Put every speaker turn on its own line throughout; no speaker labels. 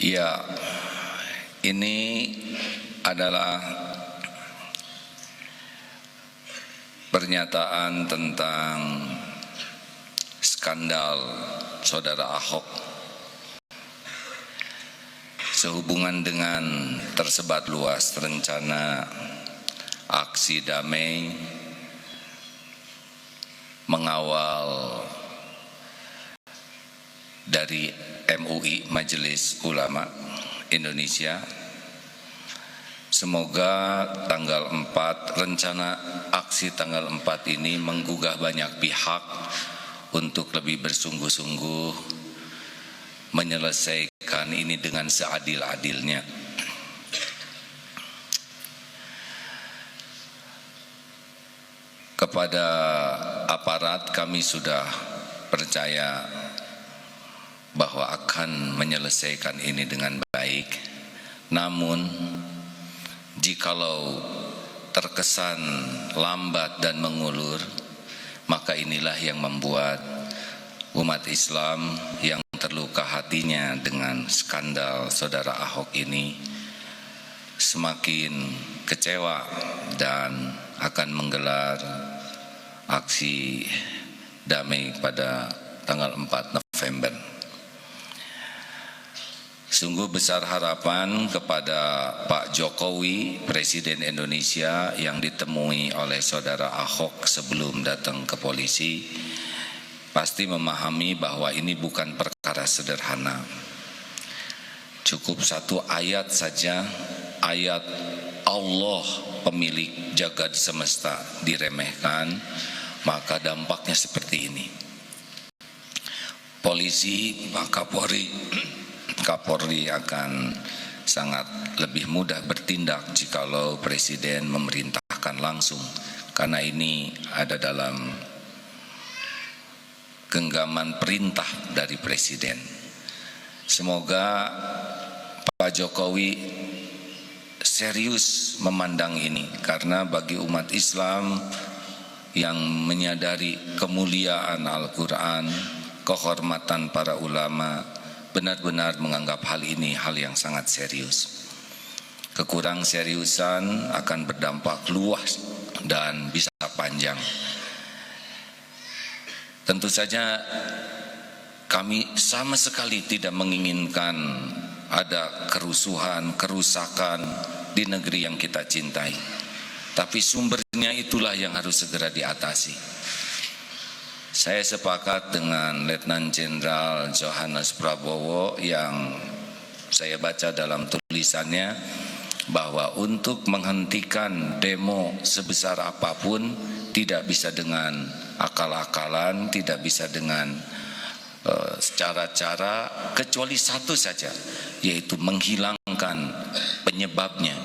Ya, ini adalah pernyataan tentang skandal Saudara Ahok sehubungan dengan tersebar luas rencana aksi damai mengawal dari MUI, Majelis Ulama Indonesia. Semoga tanggal 4, rencana aksi tanggal 4 ini menggugah banyak pihak untuk lebih bersungguh-sungguh menyelesaikan ini dengan seadil-adilnya. Kepada aparat kami sudah percaya bahwa akan menyelesaikan ini dengan baik. Namun jikalau terkesan lambat dan mengulur, maka inilah yang membuat umat Islam yang terluka hatinya dengan skandal Saudara Ahok ini semakin kecewa dan akan menggelar aksi damai pada tanggal 4 November. Sungguh besar harapan kepada Pak Jokowi, Presiden Indonesia, yang ditemui oleh Saudara Ahok sebelum datang ke polisi, pasti memahami bahwa ini bukan perkara sederhana. Cukup satu ayat saja, ayat Allah pemilik jagat semesta diremehkan, maka dampaknya seperti ini. Polisi, Pak Kapolri akan sangat lebih mudah bertindak jikalau Presiden memerintahkan langsung, karena ini ada dalam genggaman perintah dari Presiden. Semoga Pak Jokowi serius memandang ini, karena bagi umat Islam yang menyadari kemuliaan Al-Quran, kehormatan para ulama, benar-benar menganggap hal ini hal yang sangat serius. Kekurang seriusan akan berdampak luas dan bisa panjang. Tentu saja kami sama sekali tidak menginginkan ada kerusuhan, kerusakan di negeri yang kita cintai. Tapi sumbernya itulah yang harus segera diatasi. Saya sepakat dengan Letnan Jenderal Johannes Prabowo yang saya baca dalam tulisannya bahwa untuk menghentikan demo sebesar apapun tidak bisa dengan akal-akalan, tidak bisa dengan cara-cara, kecuali satu saja, yaitu menghilangkan penyebabnya.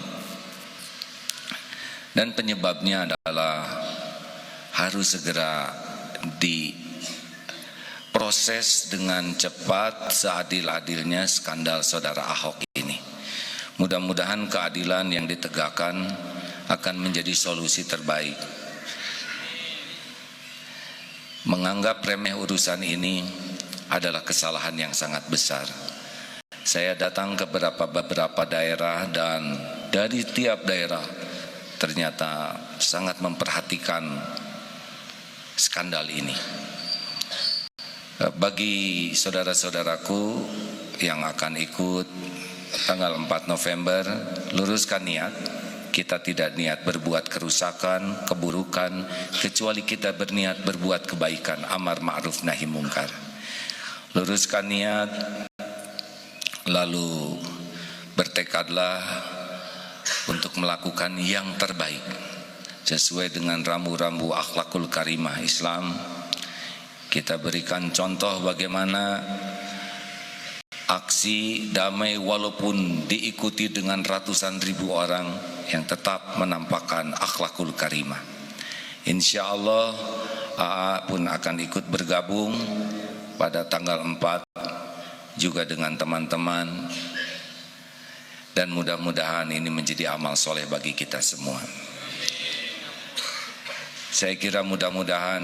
Dan penyebabnya adalah harus segera diproses dengan cepat seadil-adilnya skandal Saudara Ahok ini. Mudah-mudahan keadilan yang ditegakkan akan menjadi solusi terbaik. Menganggap remeh urusan ini adalah kesalahan yang sangat besar. Saya datang ke beberapa daerah, dan dari tiap daerah ternyata sangat memperhatikan skandal ini. Bagi saudara-saudaraku yang akan ikut tanggal 4 November, luruskan niat. Kita tidak niat berbuat kerusakan, keburukan, kecuali kita berniat berbuat kebaikan, amar ma'ruf nahi mungkar. Luruskan niat, lalu bertekadlah untuk melakukan yang terbaik sesuai dengan rambu-rambu akhlakul karimah Islam. Kita berikan contoh bagaimana aksi damai walaupun diikuti dengan ratusan ribu orang yang tetap menampakkan akhlakul karimah. Insya Allah AA pun akan ikut bergabung pada tanggal 4 juga dengan teman-teman, dan mudah-mudahan ini menjadi amal soleh bagi kita semua. Saya kira mudah-mudahan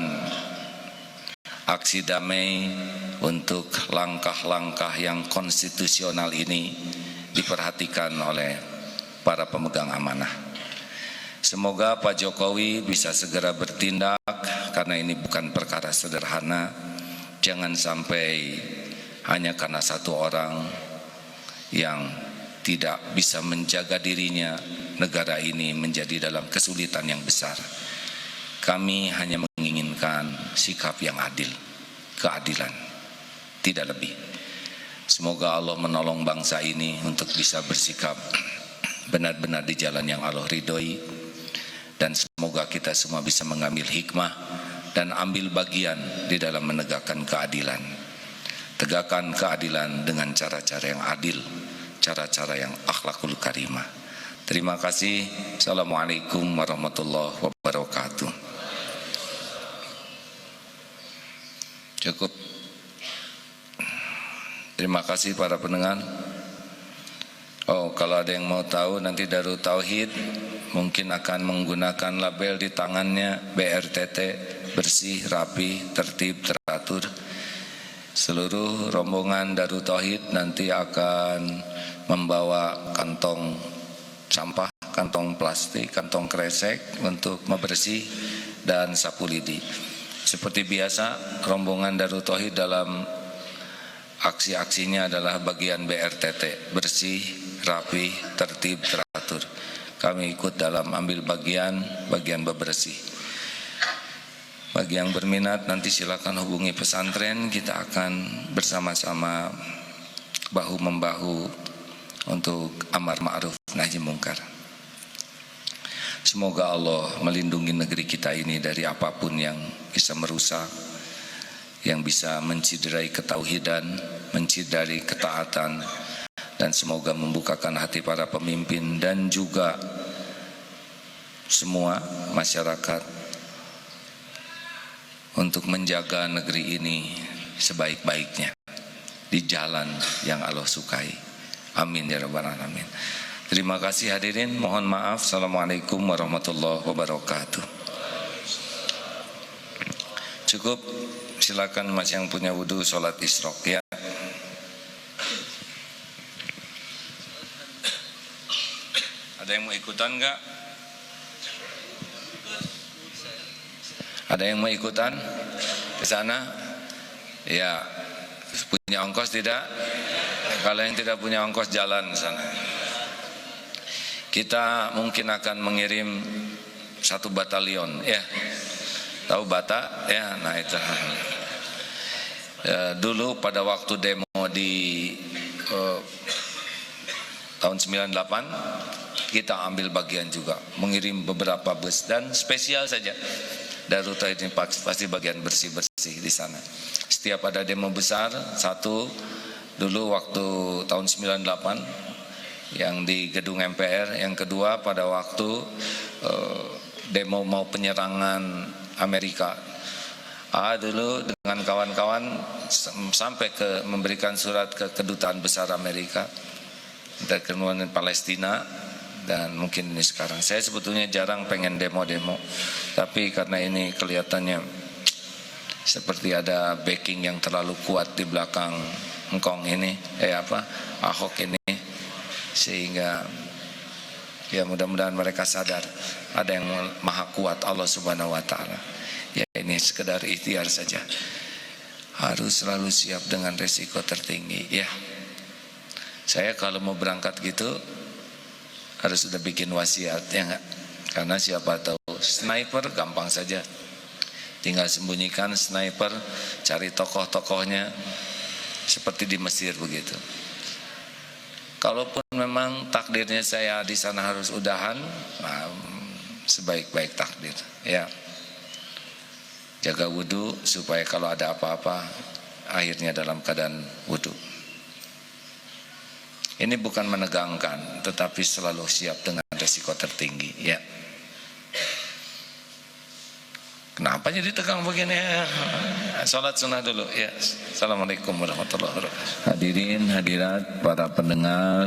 aksi damai untuk langkah-langkah yang konstitusional ini diperhatikan oleh para pemegang amanah. Semoga Pak Jokowi bisa segera bertindak, karena ini bukan perkara sederhana. Jangan sampai hanya karena satu orang yang tidak bisa menjaga dirinya, negara ini menjadi dalam kesulitan yang besar. Kami hanya menginginkan sikap yang adil, keadilan, tidak lebih. Semoga Allah menolong bangsa ini untuk bisa bersikap benar-benar di jalan yang Allah ridhoi, dan semoga kita semua bisa mengambil hikmah dan ambil bagian di dalam menegakkan keadilan. Tegakkan keadilan dengan cara-cara yang adil, cara-cara yang akhlakul karimah. Terima kasih. Assalamualaikum warahmatullahi wabarakatuh. Cukup. Terima kasih para pendengar. Oh, kalau ada yang mau tahu, nanti Darut Tauhid mungkin akan menggunakan label di tangannya BRTT, bersih, rapi, tertib, teratur. Seluruh rombongan Darut Tauhid nanti akan membawa kantong sampah, kantong plastik, kantong kresek untuk membersih dan sapu lidi. Seperti biasa, rombongan Darut Tauhid dalam aksi-aksinya adalah bagian BRTT, bersih, rapi, tertib, teratur. Kami ikut dalam ambil bagian bebersih. Bagi yang berminat nanti silakan hubungi pesantren, kita akan bersama-sama bahu-membahu untuk amar ma'ruf nahi mungkar. Semoga Allah melindungi negeri kita ini dari apapun yang bisa merusak, yang bisa menciderai ketauhidan, menciderai ketaatan, dan semoga membukakan hati para pemimpin dan juga semua masyarakat untuk menjaga negeri ini sebaik-baiknya di jalan yang Allah sukai. Amin ya rabbal alamin. Terima kasih hadirin, mohon maaf. Assalamualaikum warahmatullahi wabarakatuh. Cukup, silakan mas yang punya wudhu sholat isyraq ya. Ada yang mau ikutan enggak? Ada yang mau ikutan ke sana? Ya, punya ongkos tidak? Kalau yang tidak punya ongkos jalan ke sana. Kita mungkin akan mengirim 1 batalion, ya. Tahu bata? Ya, nah itu. Dulu pada waktu demo di tahun 98, kita ambil bagian juga, mengirim beberapa bus dan spesial saja. Darut Tauhid ini pasti bagian bersih-bersih di sana. Setiap ada demo besar, satu dulu waktu tahun 98 yang di gedung MPR, yang kedua pada waktu demo mau penyerangan Amerika. Dulu dengan kawan-kawan sampai ke memberikan surat ke kedutaan besar Amerika dan kemudian Palestina, dan mungkin ini sekarang. Saya sebetulnya jarang pengen demo-demo, tapi karena ini kelihatannya seperti ada backing yang terlalu kuat di belakang engkong ini, Ahok ini, sehingga ya mudah-mudahan mereka sadar ada yang maha kuat, Allah Subhanahu wa taala. Ya ini sekedar ikhtiar saja. Harus selalu siap dengan resiko tertinggi ya. Saya kalau mau berangkat gitu harus sudah bikin wasiat ya enggak? Karena siapa tahu sniper gampang saja. Tinggal sembunyikan sniper, cari tokoh-tokohnya seperti di Mesir begitu. Kalaupun memang takdirnya saya di sana harus udahan, sebaik-baik takdir ya. Jaga wudhu supaya kalau ada apa-apa akhirnya dalam keadaan wudhu. Ini bukan menegangkan, tetapi selalu siap dengan resiko tertinggi ya. Kenapa jadi tegang begini ya? Salat sunnah dulu ya. Assalamualaikum warahmatullahi wabarakatuh. Hadirin hadirat para pendengar